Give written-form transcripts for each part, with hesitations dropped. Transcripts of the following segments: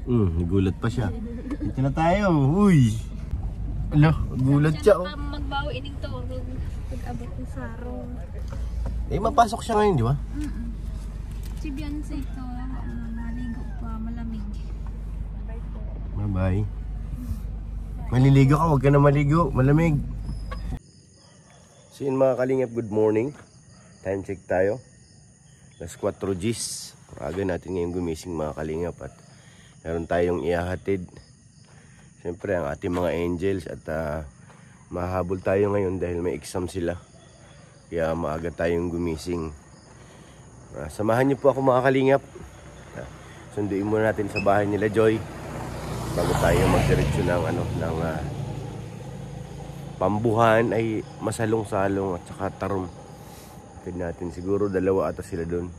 Nagulat pa siya. Dito na tayo. Uy! Ano? Nagulat siya. Siya na magbawi ining to. Pag-abot ng sarong. Eh, mapasok siya ngayon, di ba? Si Beyonce ito. Naligo pa. Malamig. Bye-bye. Maliligo ka. Huwag ka na maligo. Malamig. So yun mga kalingap, good morning. Time check tayo. Alas 4 Gs. Aga natin ngayon gumising mga kalingap. At meron tayong ihahatid. Siyempre ang ating mga angels. At mahabol tayo ngayon dahil may exam sila. Kaya maaga tayong gumising. Samahan niyo po ako mga kalingap. Sunduin muna natin sa bahay nila Joy. Bago tayo magdiretso ng Pambuhan ay masalong-salong at saka Tarom. Pwede natin siguro dalawa ata sila doon.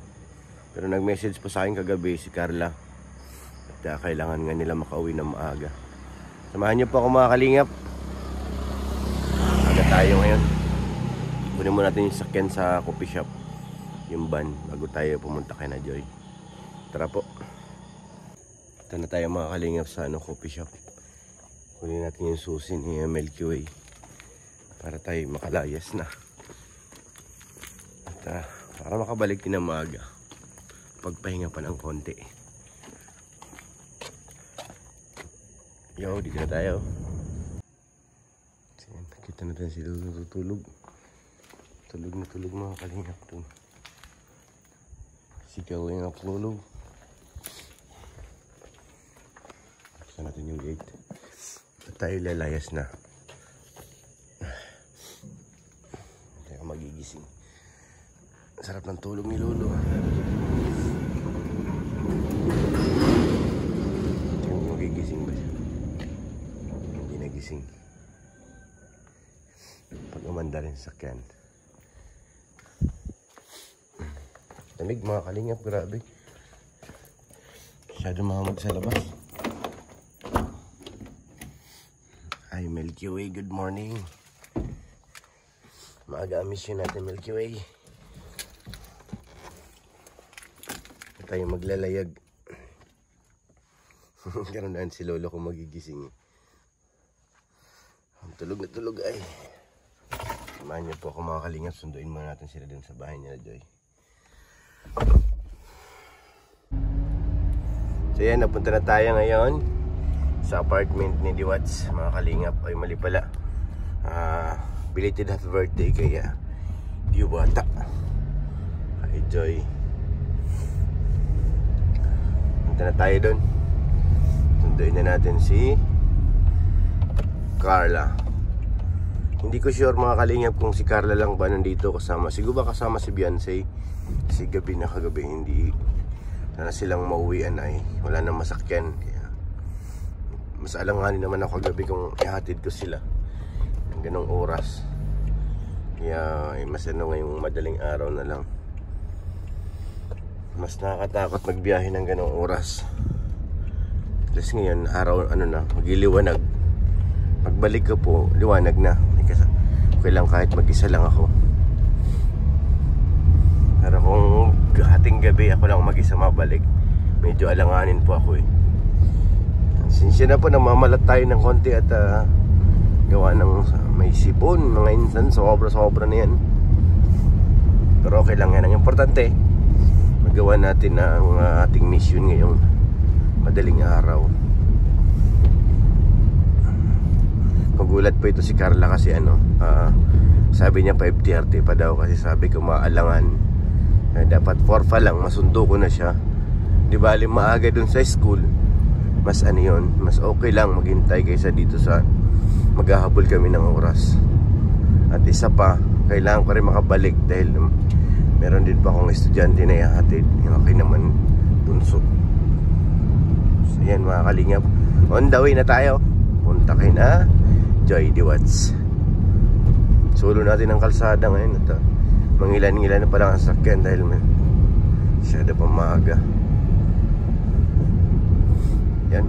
Pero nag-message pa sa akin kagabi si Carla. At kailangan nga nila makauwi na maaga. Samahan niyo po ako mga kalingap. Aga tayo ngayon. Kunin mo natin yung sakyan sa coffee shop. Yung van bago tayo pumunta kay na Joy. Tara po. Ito na tayo mga kalingap sa coffee shop. Kunin natin yung susi ni Milky Way. Para tayo makalayas na. At para makabalik din na maaga. Pagpahinga pa ng konti. Yo, dito na tayo. Nakita natin sila tutulog. Tulog na tulog mga kalingap dun. Sikaw yung natulog. Buksan natin yung gate. At tayo lalayas na. Magigising. Sarap ng tulog ni Lolo. Tingnan magigising ba siya? Hindi nagising. Pag umanda rin sa sakyan. Lamig mga kalingap, grabe. Masyado mahamad sa labas. Hi Milky Way, good morning. Maaga ang mission natin Milky Way. Tayo maglalayag. Karoon si Lolo kung magigising. Tulog na tulog ay. Samahan niyo po ako mga kalingap. Sunduin muna natin sila dun sa bahay nila Joy. So yan, napunta na tayo ngayon sa apartment ni Diwats mga kalingap. Ay mali pala. Belated happy birthday kaya Diwata kay Joy. Punta na tayo doon. Sunduin na natin si Carla. Hindi ko sure mga kalingap kung si Carla lang ba nandito kasama. Siguro ba kasama si Beyonce. Kasi gabi na kagabi hindi na silang mauwian ay wala nang masakyan. Kaya mas alanganin naman ako kagabi kung ihatid ko sila ganong oras. Kaya mas ngayong madaling araw na lang. Mas nakakatakot magbiyahe ng ganong oras. Plus ngayon araw magiliwanag. Pagbalik ko po liwanag na. Okay lang kahit mag-isa lang ako. Pero kung hating gabi ako lang mag-isa mabalik, medyo alanganin po ako eh. Sinsya na po namamalat tayo ng konti at gawa ng may sipon, mga insan, sobra-sobra na yan. Pero okay lang yan. Ang importante, magawa natin ang ating mission ngayong madaling araw. Magulat po ito si Carla kasi sabi niya 5:30 pa daw kasi sabi ko maalangan. Dapat 4 pa lang, masundo ko na siya. Di bali maaga dun sa school. Mas mas okay lang maghintay kaysa dito sa maghahabol kami ng oras. At isa pa, kailangan ko rin makabalik dahil meron din pa akong estudyante na ihahatid. Yung akin naman bunso. So yan mga kalingap, on the way na tayo. Punta kay na Joy Diwats. Solo natin ang kalsada ngayon at mangilan-ngilan na palang ang sakyan dahil masyado pa maaga. Yan.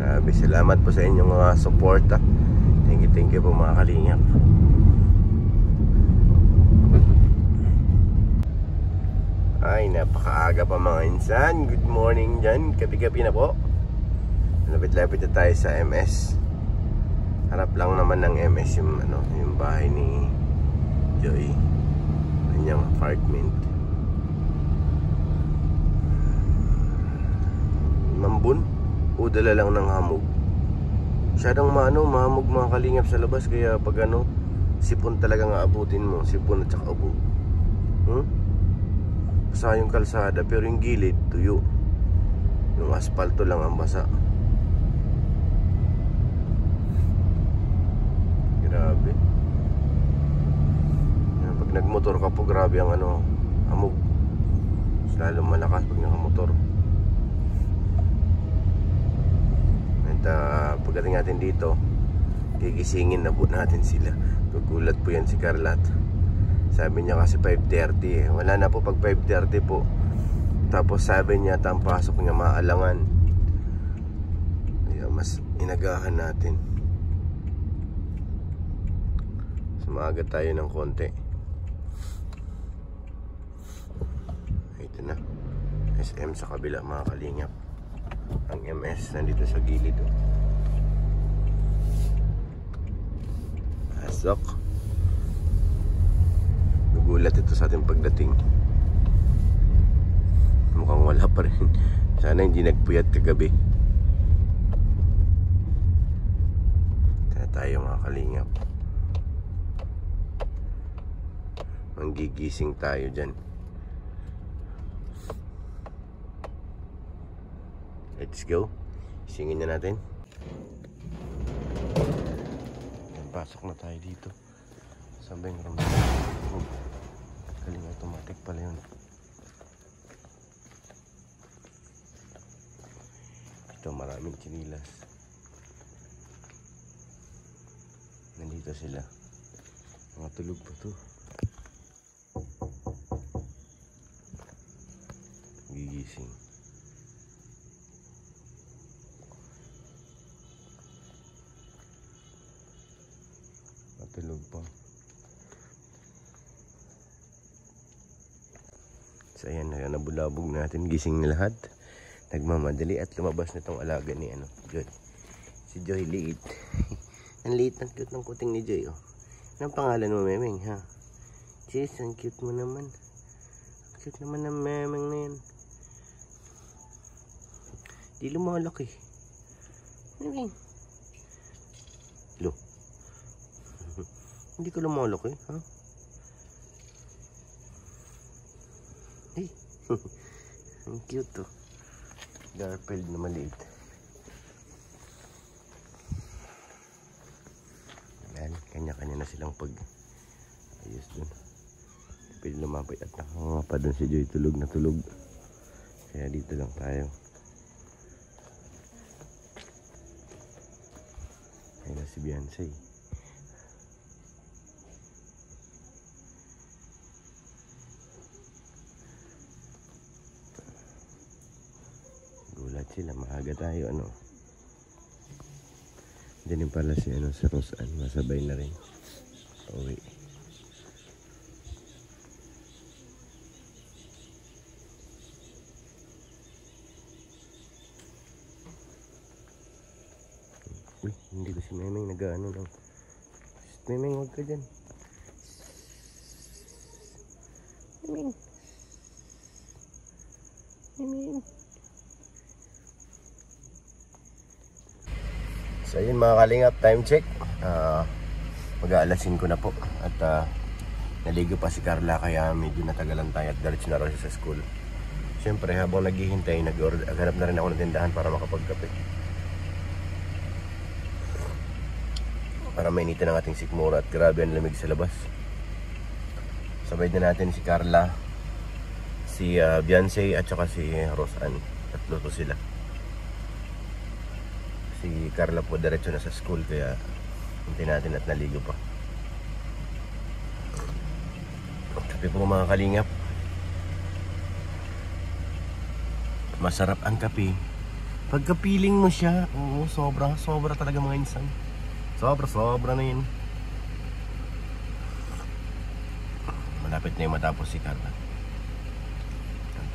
Grabe, salamat po sa inyong mga suporta. Thank you po mga kalingap. Ay, napakaaga pa mga insan. Good morning dyan. Gabi-gabi na po. Lapit-lapit na tayo sa MS. Harap lang naman ng MS yung, yung bahay ni Joy. Kanyang apartment. Mambun o dala lang ng hamog. Masyadong mahamog mga kalingap sa labas. Kaya pag sipon talaga nga abutin mo. Sipon at saka ubo. Basa yung kalsada pero yung gilid tuyo. Yung asfalto lang ang basa. Grabe. Yan, pag nagmotor ka po, grabe ang hamog. Lalo malakas pag nakamotor. At pagdating natin dito, gigisingin na po natin sila. Gugulat po yan si Carlat. Sabi niya kasi 5:30 eh. Wala na po pag 5:30 po. Tapos sabi niya ang pasok niya maalangan. Kaya mas inagahan natin. Sumaga tayo ng konti. Ito na SM sa kabila mga kalingap. Ang MS nandito sa gilid. Pasok. Nagulat ito sa ating pagdating. Mukhang wala pa rin. Sana hindi nagpuyat kagabi. Tara tayo mga kalingap. Manggigising tayo dyan. Let's go. Singin na natin. Pasok na tayo dito. Sabay ng ramdam. Kaling automatic pala yun. Ito maraming chinilas. Nandito sila. Mga tulog pa to. Gigising. Matulog pa. So ayan, nabulabog natin. Gising na lahat. Nagmamadali at lumabas na itong alaga ni Joy. Si Joy liit. Ang liit ng cute ng kuting ni Joy. Anong pangalan mo, Memeng, ha? Jeez, ang cute mo naman. Ang cute naman ng Memeng na yan. Di lumalaki. Memeng. Lo. Hindi ka lumalaki, ha? Hey. Ang cute to. Garfield na maliit. Yan, kanya-kanya na silang pag ayos dun. Pwede lumapit at nakangapa dun si Joy. Tulog na tulog. Kaya dito lang tayo. Ayun na si Beyonce. Gulat sila, maaga tayo Diyan pala si si Rosan, masabay na rin pauwi. Uy, hindi ko si Memeng nag-ano lang. Memeng, huwag ka dyan. Memeng. Memeng. So yun mga kalingap, time check. Mag-aalasin ko na po. At naligo pa si Carla kaya medyo natagalan tayo at diretso na rin sa school. Siyempre habang naghihintay, naghanap na rin ako ng tindahan para makapagkape. Para mainitin ang ating sikmura at grabe ang lamig sa labas. Sabay na natin si Carla, si Beyonce at saka si Rosan. Tatlo to sila. Si Carla po diretso na sa school kaya hintay natin at naligo pa. Kape po mga kalingap. Masarap ang kape. Pagkapiling mo siya, sobra talaga mga insan. Sobra na yun. Malapit na yung matapos si Carla.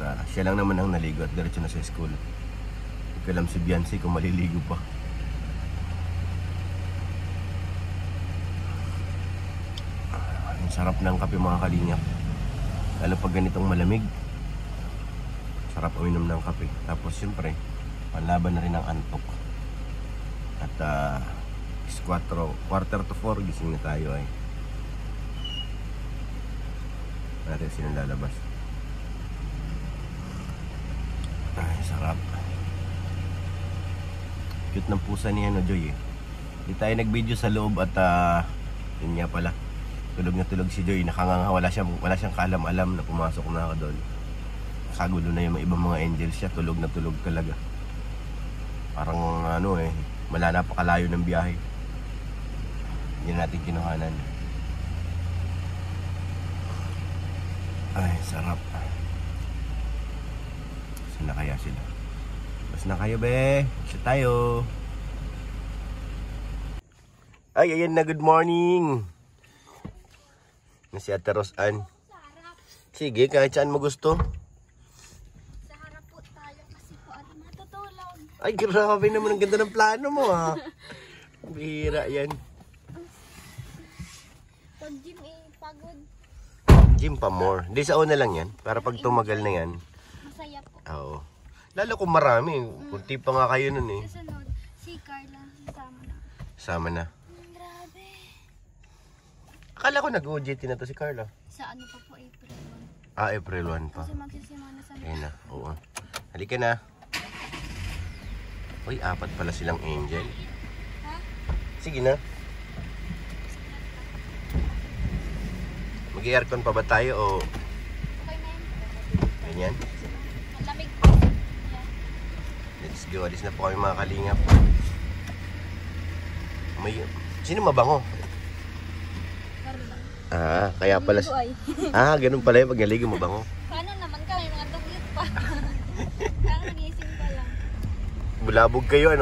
At siya lang naman ang naligo at diretso na sa school. Hindi ko alam si Biancy kung maliligo pa. Ang sarap ng kape mga kalingap. Lalo pag ganitong malamig. Sarap uminom ng kape. Tapos siyempre, panlaban na rin ang antok. At quarter to 4 gising na tayo ay. Natin sino lalabas. Ay, sarap. Cute ng pusa ni Joy eh. Di tayo nag-video sa loob at yun nga pala. Tulog na tulog si Joy. Nakanganga, wala siyang kaalam-alam na pumasok na ako doon. Kagulo na yung ibang mga angels siya. Tulog na tulog talaga. Parang wala na pa kalayo ng biyahe. Hindi natin kinuhanan. Ay, sarap. Saan na kaya sila? Bas na kayo, be. Isa tayo. Ay, ayan na. Good morning. Na si Ate Rosan. Sige, kahit saan mo gusto. Sa harap po tayo kasi po at matutulog. Ay, grabe naman. Ang ganda ng plano mo, ha. Bihira yan. Pag gym pagod. Gym pa more. Hindi, sa una lang yan. Para pag tumagal na yan. Masaya po. Oo. Lalo kung marami. Kunti pa nga kayo nun eh. Susunod, si Carla sama na. Sama na. Grabe. Akala ko nag-OJT na to si Carla. Sa ano pa po, April 1. April 1 pa. Kasi magsisimana sa Ayun na. Oo. Halika na. Uy, 4 pala silang angel. Ha? Sige na. Mag-aircon pa ba tayo o Okay na yun. ganyan? Ang lamig po. Yeah. Let's go. Alis na po kami mga kalingap. Sino mabango? Carla. Kaya pala. Ganun pala yung pag naligo mabango. Paano naman ka? May mga duglit pa. Parang nagising pa lang. Bulabog kayo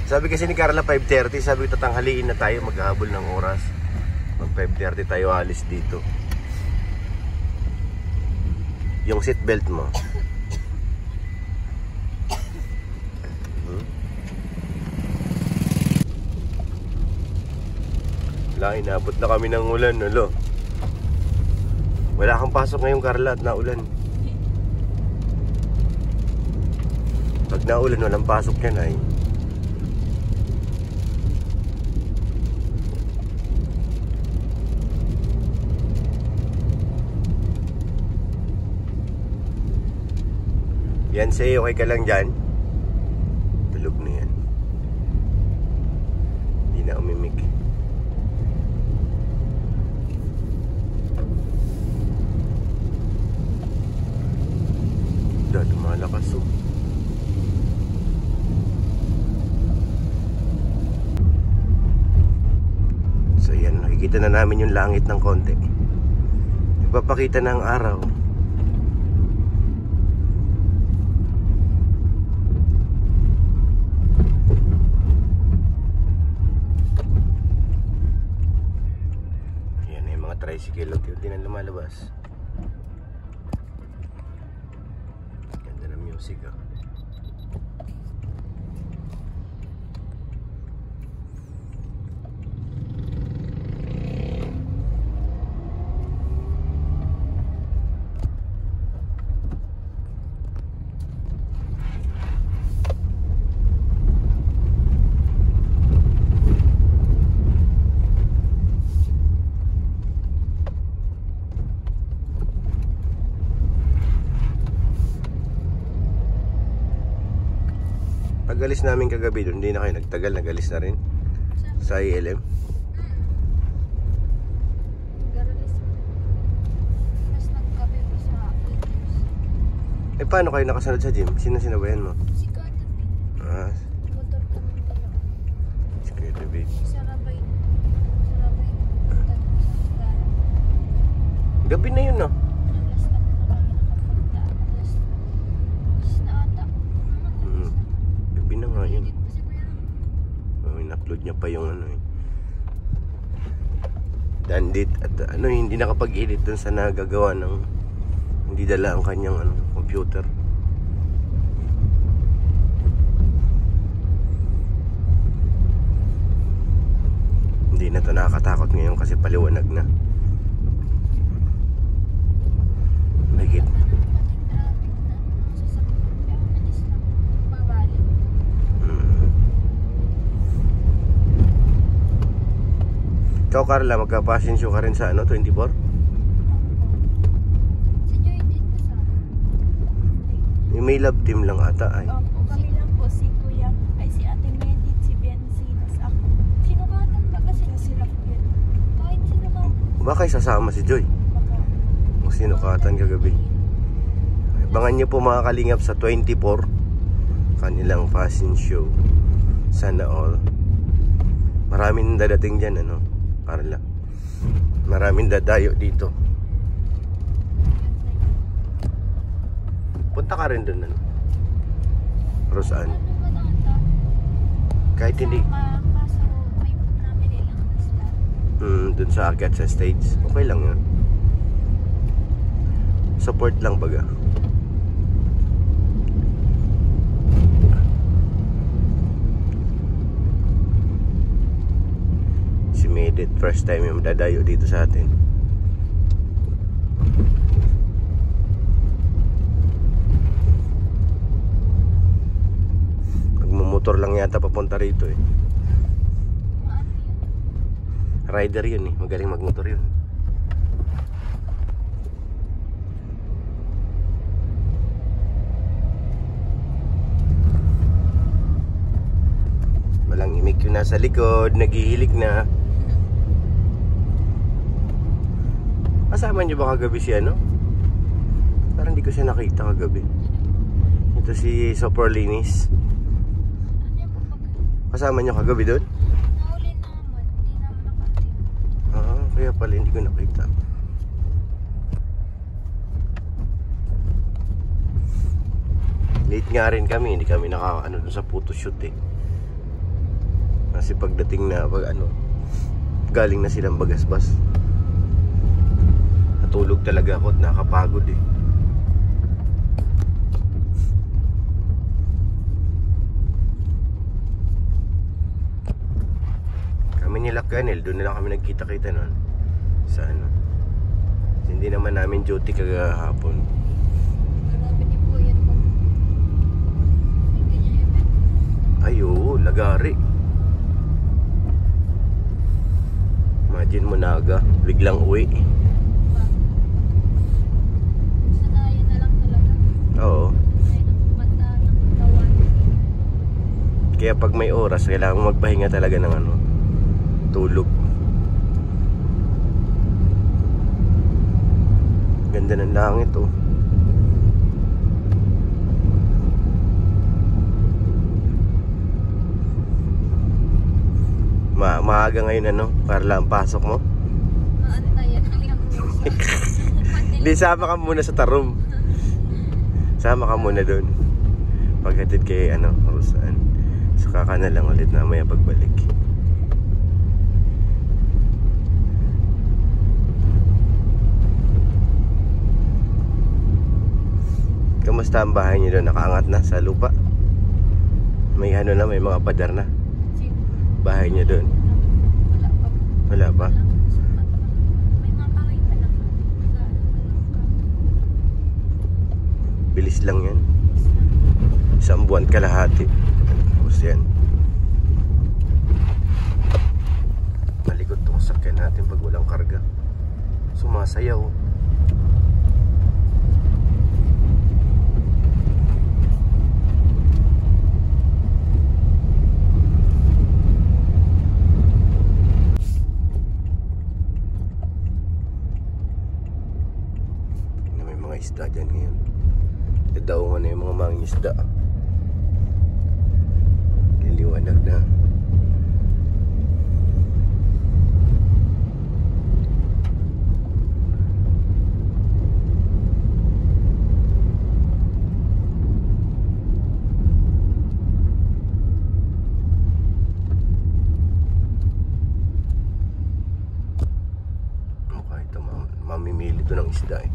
Sabi kasi ni Carla 5:30. Sabi ko tatanghaliin na tayo. Maghahabol ng oras. Mag 5:30 tayo alis dito. Yung seatbelt mo. Wala, inabot na kami ng ulan, Wala kang pasok ngayong Carla at naulan. Pag naulan, walang pasok yan ay. Yan sa'yo, okay ka lang dyan? Tulog na yan. Hindi na umimik. Lumalakas So yan, nakikita na namin yung langit ng konti. Nagpapakita ng araw. Yan yung mga tricycle. Unti-unti na lumalabas. Music Pag-alis namin kagabi doon, hindi na kayo nagtagal, nag-alis na rin sa ILM. Garalis. Mas nagkape po sa Peters. Paano kayo nakasunod sa gym? Sino sinabayan mo? Si Carla. Motor kami dalawa. Si Carla B. Sarabay. Gabi na yun Alas na po kami nakapunta. Alas na ata. Gabi na nga yun. Edit pa si Kuya. In-upload niya pa yung Dandit at hindi nakapag-edit dun sa nagagawa ng hindi dala ang kanyang computer. Hindi na to nakakatakot ngayon kasi paliwanag na. Higit. Ikaw, Carla, magka-passion show ka rin sa 24? Si Joy din kasama. Yung may love team lang ata ay. Opo, kami lang po, si Kuya, ay si Ate Medit, si Benzinas, ako. Sinukatan ba kasi Si Rafael. kahit sinukatan? Baka sasama si Joy. Baka, Kung sinukatan kagabi. Abangan nyo po mga kalingap sa 24 kanilang fashion show. Sana all. Maraming dadating dyan, ano, Carla. Maraming dadayo dito. Punta ka rin dun, ano, Rosaan. Ano ba nata? Kahit hindi Kaso may namin ilang na slot. dun sa akyat sa stage, okay lang yun. Support lang baga. Si Medit, first time yung dadayo dito sa atin. Nagmumotor lang yata papunta rito eh. Maano yun? Rider yun eh, magaling magmotor yun. Walang imik yung nasa likod, naghihilig na. Kasama niyo ba kagabi si ano? Parang hindi ko siya nakita kagabi. Ito si Soporlinis. Ano yung kapag Kasama niyo kagabi doon? nahuli naman, hindi naman nakating. Kaya pala hindi ko nakita. Late nga rin kami, hindi kami naka doon sa photoshoot eh. Kasi pagdating na galing na silang Bagasbas. Natulog talaga ako at nakapagod eh. Kami nila Kanel, doon na lang kami nagkita-kita noon. Sa ano. Hindi naman namin duty kagahapon. Grabe ni po yan pag may ganyan event. Ay oo, lagari. Imagine mo naga, biglang uwi. Sanayan na lang talaga. Oo. Ay, ng mata, ng katawan. Kaya pag may oras, kailangan mo magpahinga talaga ng tulog. Ganda ng langit oh. Maaga ngayon Carla, ang pasok mo? Maantayan ang lang Di, sama ka muna sa Tarum. Sama ka muna doon. Paghatid kay Rosaan. Saka ka na lang ulit na maya pagbalik. Kamusta ang bahay niyo doon? Nakaangat na sa lupa? May may mga padar na. Bahay niyo doon? Wala pa. Wala pa? May mga kahoy pa lang. Bilis lang yan. Isang buwan kalahati. Tapos yan. Malikot itong sakyan natin pag walang karga. Sumasayaw. May mga isda dyan ngayon. Dadaungan na yung mga mangingisda. Liliwanag na. Mukha ito mamimili ito ng isda eh.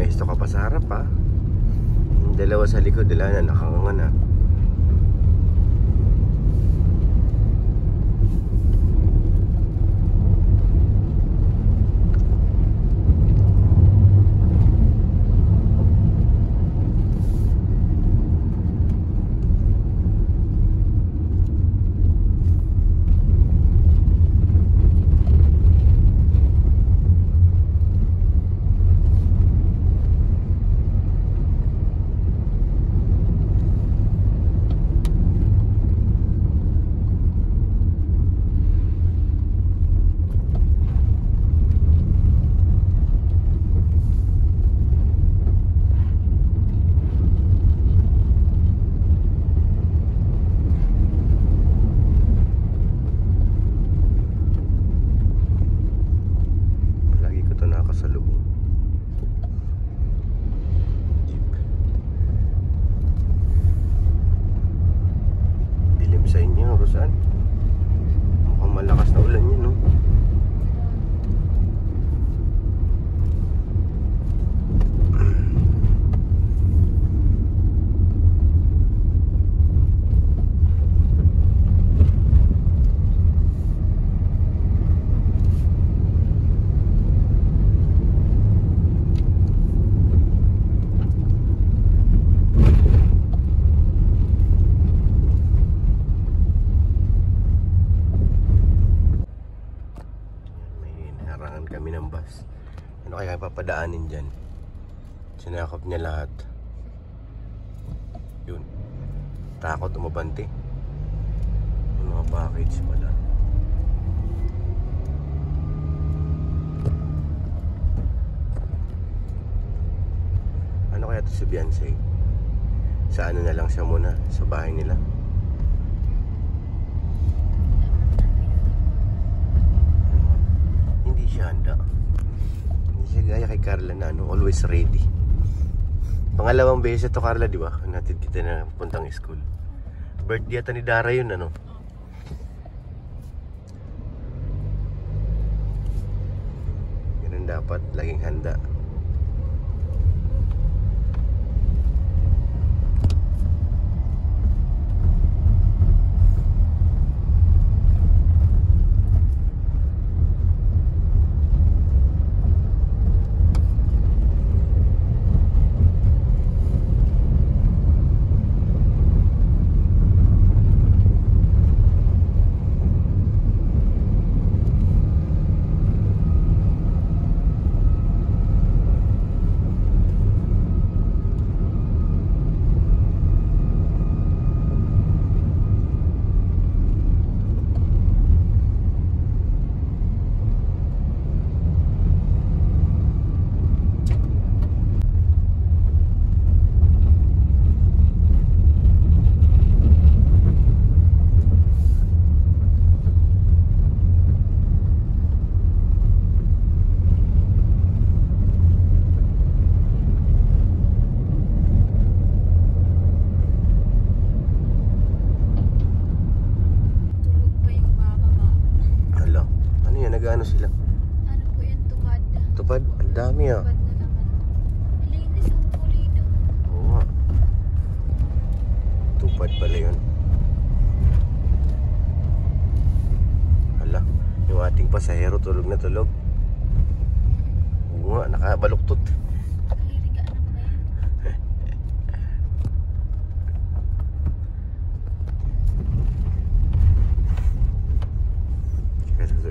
Pumesto ka pa sa harap ha. Yung dalawa sa likod, wala na, nakakanga na. Kami ng bus. Ano kaya papadaanin dyan? Sinakop niya lahat. Yun. Takot umabante. Yung mga package pala. Ano kaya ito si Beyonce? Sa ano na lang siya muna? Sa bahay nila? Hindi siya handa. Hindi siya gaya kay Carla na ano, always ready. Pangalawang beses ito Carla, di ba? Natid kita na puntang school. Birthday ata ni Dara yun, ano? Ganun dapat, laging handa. Nag-ano sila? Ano po yan, tupad? Tupad? Ang dami ah. Tupad na naman. Malinis ang pulido. Oo nga. Tupad pala yun. Hala, yung ating pasahero tulog na tulog. Oo nga, nakabaluktot. Kalirigaan ako na yan.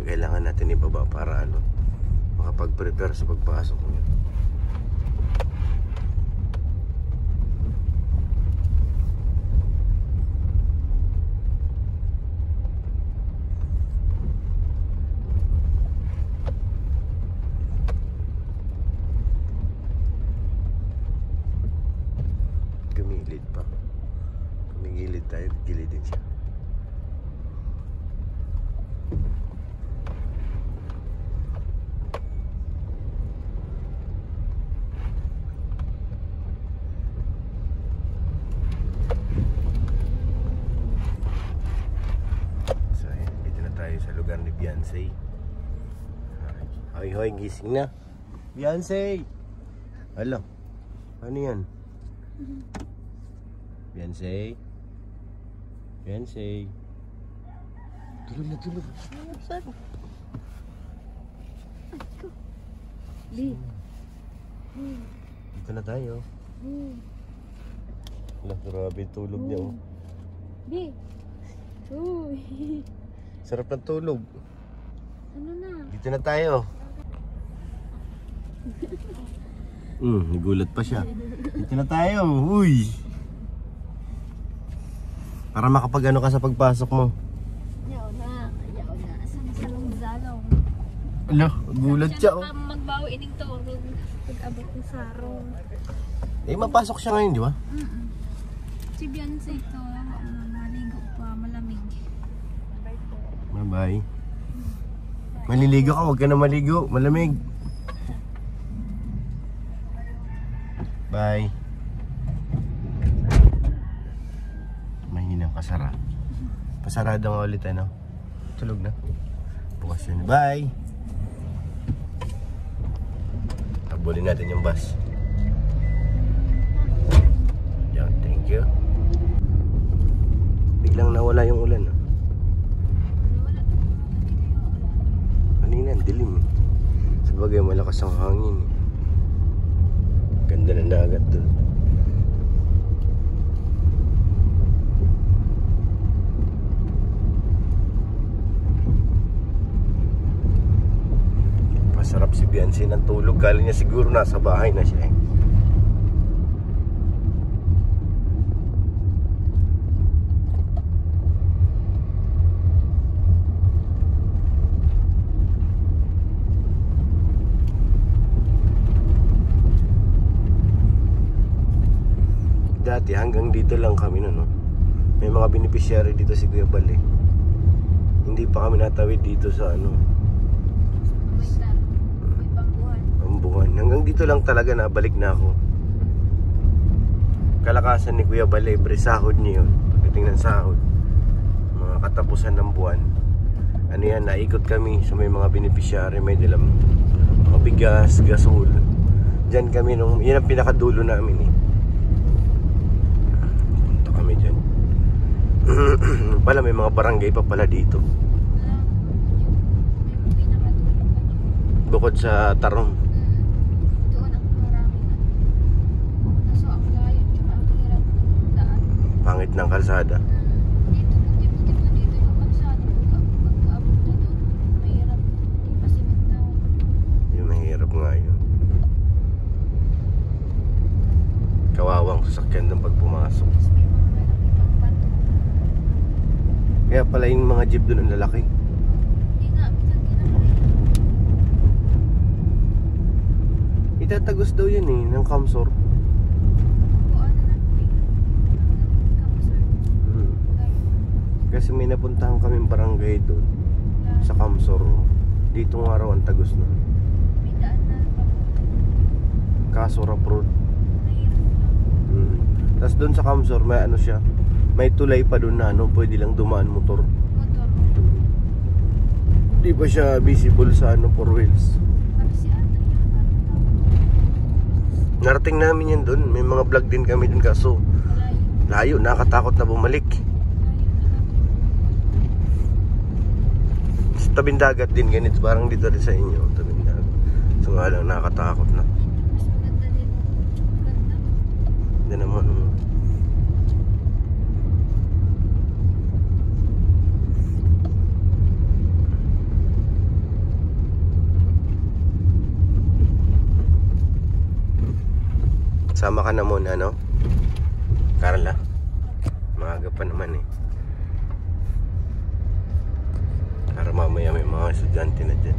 Kailangan natin ibaba para ano, makapag-prepare sa pagpasok mo. Gumilid pa. Gumigilid tayo, gilidin siya. Sa lugar ni Beyonce. Hoy, gising na. Beyonce! Hala. Ano yan? Beyonce. Beyonce. Tulog na tulog. Bi. Dito na tayo. Hala, grabe yung tulog niya oh. Bi. Uy. Sarap ng tulog. Ano na? Dito na tayo. Nagulat pa siya. Dito na tayo. Uy. Para makapag-ano ka sa pagpasok mo. Yaw na. Yaw na. Asan sa salong-zalong? Alo, gulat siya oh. Magbawi ining tulog. Pag-abot ng sarong. Eh, mapasok siya ngayon, di ba? Si Beyonce ito. Naligo pa. Malamig. Bye-bye. Maliligo ka, huwag ka na maligo. Malamig. Bye. Mahinang kasara. Pasarado nga ulit ano. Tulog na. Bukas yun. Bye. Habulin natin yung bus. Yan, thank you. Biglang nawala yung ulan. No? Kanina, dilim eh. Sabagay malakas ang hangin eh. Ganda ng dagat doon. Pasarap si Beyonce ng tulog. Galing niya siguro nasa bahay na siya eh. Dati hanggang dito lang kami no. May mga beneficiary dito si Kuya Bal eh. Hindi pa kami natawid dito sa ano. May taro. May pambuhan. Pambuhan. Hanggang dito lang talaga nabalik na ako. Kalakasan ni Kuya Bal eh, sahod niya yun. Pagdating ng sahod, mga katapusan ng buwan. Ano yan, naikot kami sa may mga beneficiary. May dalam mga bigas, gasol. Diyan kami nung, yan ang pinakadulo namin eh. Pala may mga barangay pa pala dito. Bukod sa Tarong. Doon ang marami na. Kaso ang layo, tsaka ang hirap daan. Pangit ng kalsada. Dito, buti-buti pa dito yung kalsada. Pag-abot na doon, mahirap. Hindi pa simentaw. Yung mahirap nga yun. Kawawang sasakyan doon pag pumasok. Tapos may mga malaki pang bato. Kaya pala yung mga jeep doon ang lalaki. Hindi nga, minsan ginagawa. Itatagos daw yun eh, ng Kamsor. Buwan na natin. Kamusor. Kasi may napuntahan kaming barangay doon sa Kamsor. Dito nga raw ang tagos na. May daan na papunta. Kaso Road. Mahirap lang. Tapos doon sa Kamsor may ano siya, may tulay pa doon na ano, pwede lang dumaan motor. Motor. Di ba siya visible sa ano, 4 wheels? Kasi si Ate yung Narating namin yan doon, may mga vlog din kami doon kaso malayo. layo, nakatakot na bumalik. Sa tabing dagat din ganito, parang dito rin sa inyo, tabing dagat. So nga lang nakatakot na. Mas maganda din. Maganda. Hindi naman. Sama ka na muna, no? Carla. Maaga pa naman eh. Para mamaya may mga estudyante na dyan.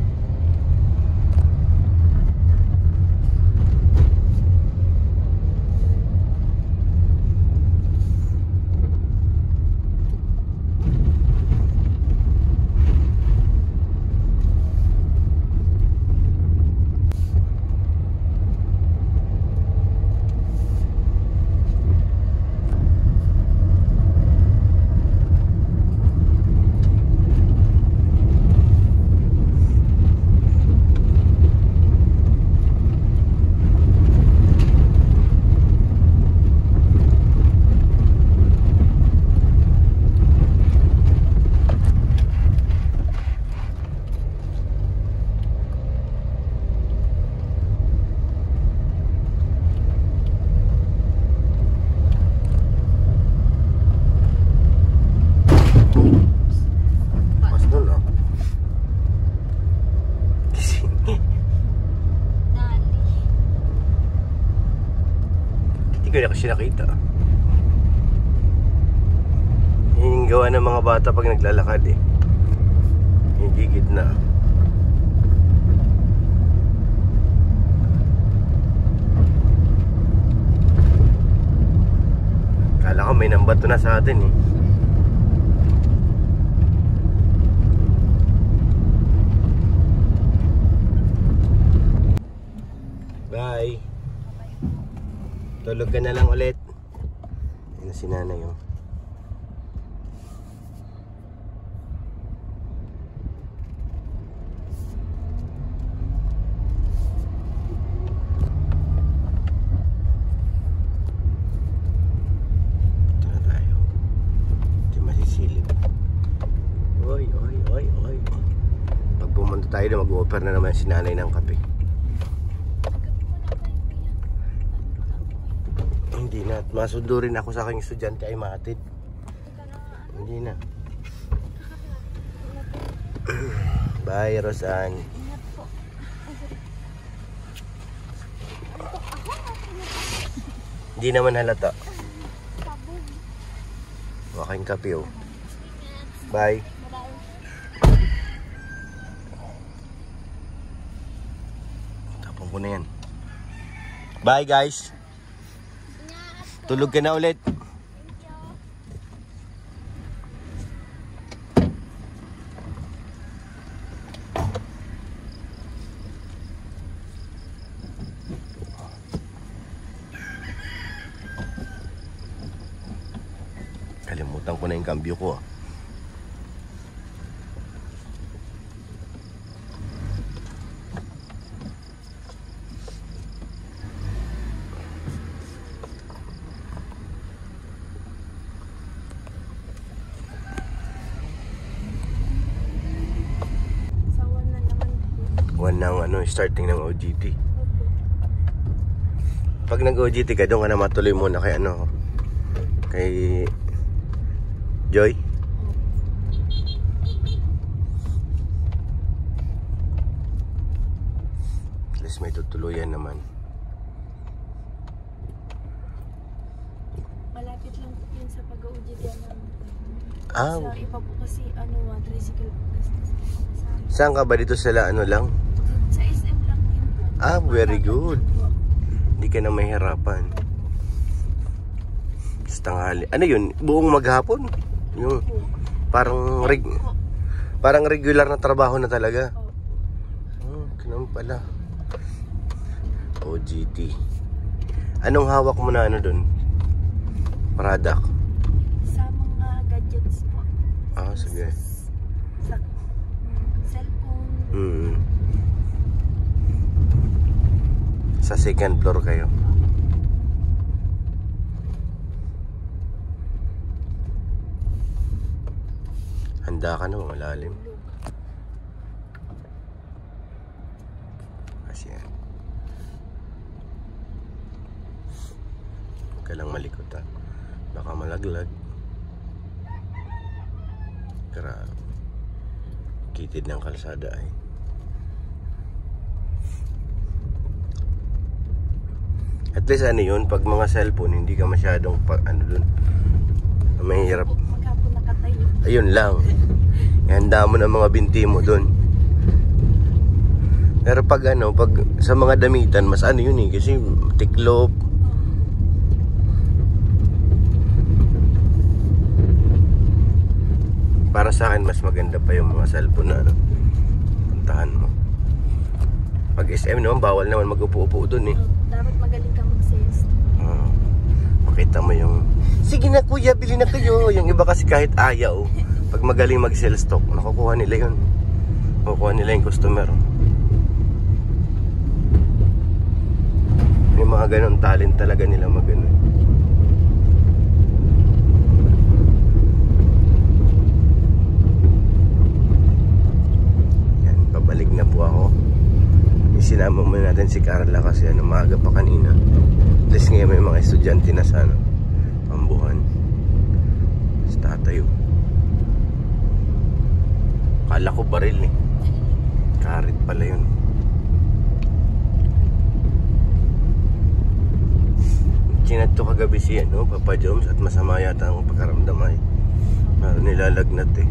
Hindi ko na kasi nakita. Yung gawa ng mga bata pag naglalakad eh. Yung gigit na. Kala ko may nambato na sa atin eh. Bye. Tulog ka na lang ulit. Ayun si nanay oh. Ito na tayo. Hindi masisilip. Oy. Pag pumunta tayo na mag-offer na naman si nanay ng kape. Hindi na. Masundo rin ako sa aking estudyante ay matid. Hindi na. Bye, Rosan. Ingat po. Hindi naman halata. Sabog. Aking kape oh. Bye. Tapon ko na yan. Bye guys. Tulog ka na ulit. Kalimutan ko na yung cambio ko. Ng starting ng OJT. Pag nag-OJT ka, doon ka na matuloy muna kay kay Joy. At least may tutuluyan naman. Malapit lang po yun sa pag-OJT namin. Ah, Sa iba po kasi tricycle po. saan ka ba dito sila lang? Sa SM lang din po. Ah, very good. Hindi ka na mahirapan. Sa tanghali. Ano yun? Buong maghapon? Yung parang regular na trabaho na talaga. Ganun pala. OJT. Anong hawak mo na doon? Product? Sa mga gadgets po. Ah, sige. Sa cellphone. Sa second floor kayo. Handa ka na, malalim. Kasi yan. Huwag ka lang malikot ha. Baka malaglag. Grabe. Kitid ng kalsada ay. At least yun, pag mga cellphone, hindi ka masyadong dun, mahirap. Maghapon nakatayo. Ayun lang. Ihanda mo ng mga binti mo dun. Pero pag pag sa mga damitan, mas yun eh, kasi tiklop. Para sa akin, mas maganda pa yung mga cellphone na puntahan mo. Pag SM naman, bawal naman mag-upo-upo dun eh. Dapat magaling ka mag-sales. Makita mo yung, sige na kuya, bili na kayo. Yung iba kasi kahit ayaw, pag magaling mag-sell stock, nakukuha nila yun. Nakukuha nila yung customer. May mga ganun talent talaga nila mag-ano. Yan, pabalik na po ako. Sinama muna natin si Carla kasi maaga pa kanina. At least ngayon may mga estudyante na sa Pambuhan. Sa tatayo. Kala ko baril eh. Karit pala yun. sinat to kagabi si Papa Joms at masama yata ang pagkaramdam ay. Nilalagnat eh.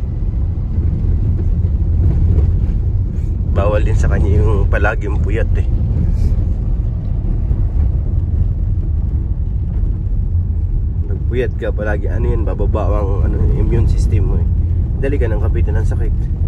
Bawal din sa kanya yung palaging puyat eh. Nagpuyat ka palagi, bababa ang immune system mo eh. Dali ka ng kapitan ng sakit.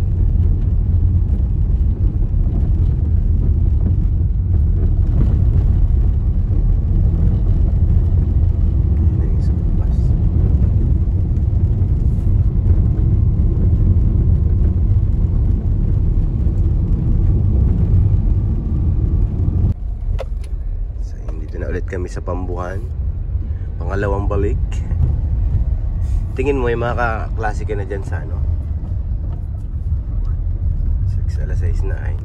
Kami sa Pambuhan, pangalawang balik. Tingin mo yung mga kaklase ka na dyan sa 6 alas 6 na ay.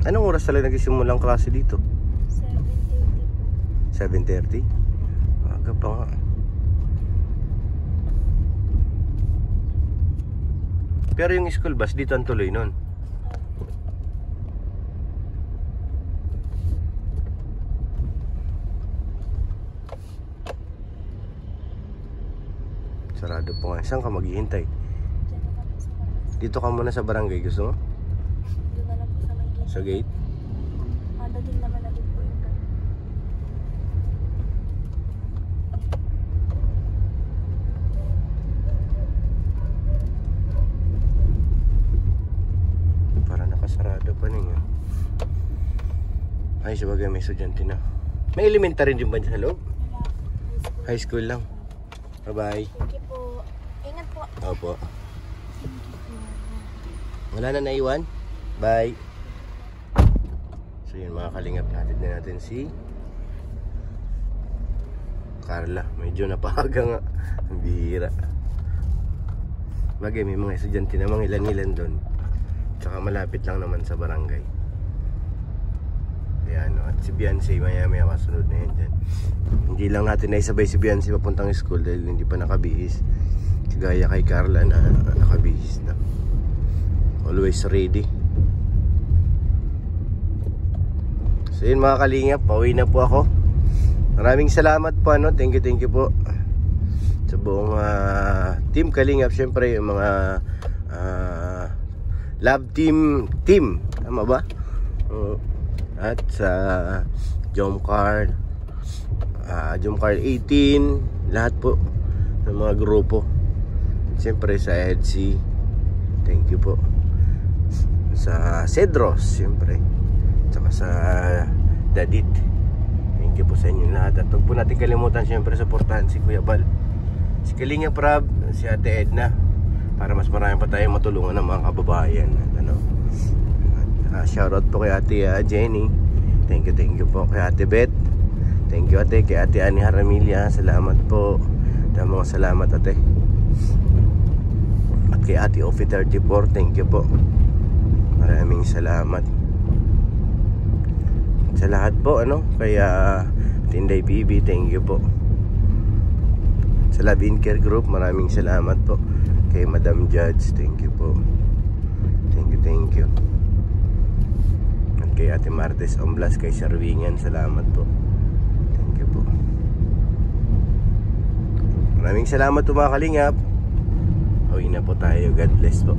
Anong oras talaga nagsisimula ang klase dito? 7:30. Aga pa nga. Pero yung school bus dito ang tuloy nun. Sarado po nga. Saan ka maghihintay? Dito ka muna sa barangay. Gusto mo? Doon na lang po sa may gate. Sa gate? Madating naman na din po yung gate. Sarado pa ninyo. Ay, sabagay may estudyante na. May elementary din ba dyan sa loob? High school lang. Bye-bye. Thank you po. Ingat po. Opo. Wala na naiwan? Bye. So yun mga kalingap, natin si Carla. Medyo napahaga nga. Ang bihira. Bagay may mga estudyante na mga ilan-ilan doon. Tsaka malapit lang naman sa barangay. Kaya at si Beyonce maya kasunod na yan dyan. Hindi lang natin naisabay si Beyonce papuntang school dahil hindi pa nakabihis. Gaya kay Carla na nakabihis na. Always ready. So yun mga kalingap, pauwi na po ako. Maraming salamat po thank you po sa buong team Kalingap. Syempre yung mga Love team, tama ba? At sa Jomcar 18, lahat po ng mga grupo. Siyempre sa EDC, thank you po. Sa Cedros, siyempre. Tsaka sa Dadit, thank you po sa inyo lahat. At huwag po natin kalimutan siyempre supportahan si Kuya Bal, si Kalinga Prab, si Ate Edna, para mas marami pa tayong matulungan ng mga kababayan. Shoutout po kay Ate Jenny. Thank you po kay Ate Beth. Thank you ate. Kay Ate Ani Haramilya, salamat po. Mga salamat ate. At kay Ate Ofi 34, thank you po. Maraming salamat sa lahat po kaya Tinday PB, thank you po. Sa Love in Care Group, maraming salamat po. Kay Madam Judge, thank you po. Thank you. At kay Ate Martes Omblas, kay Sharwingan, salamat po. Thank you po. Maraming salamat po mga kalingap. Uwi na po tayo. God bless po.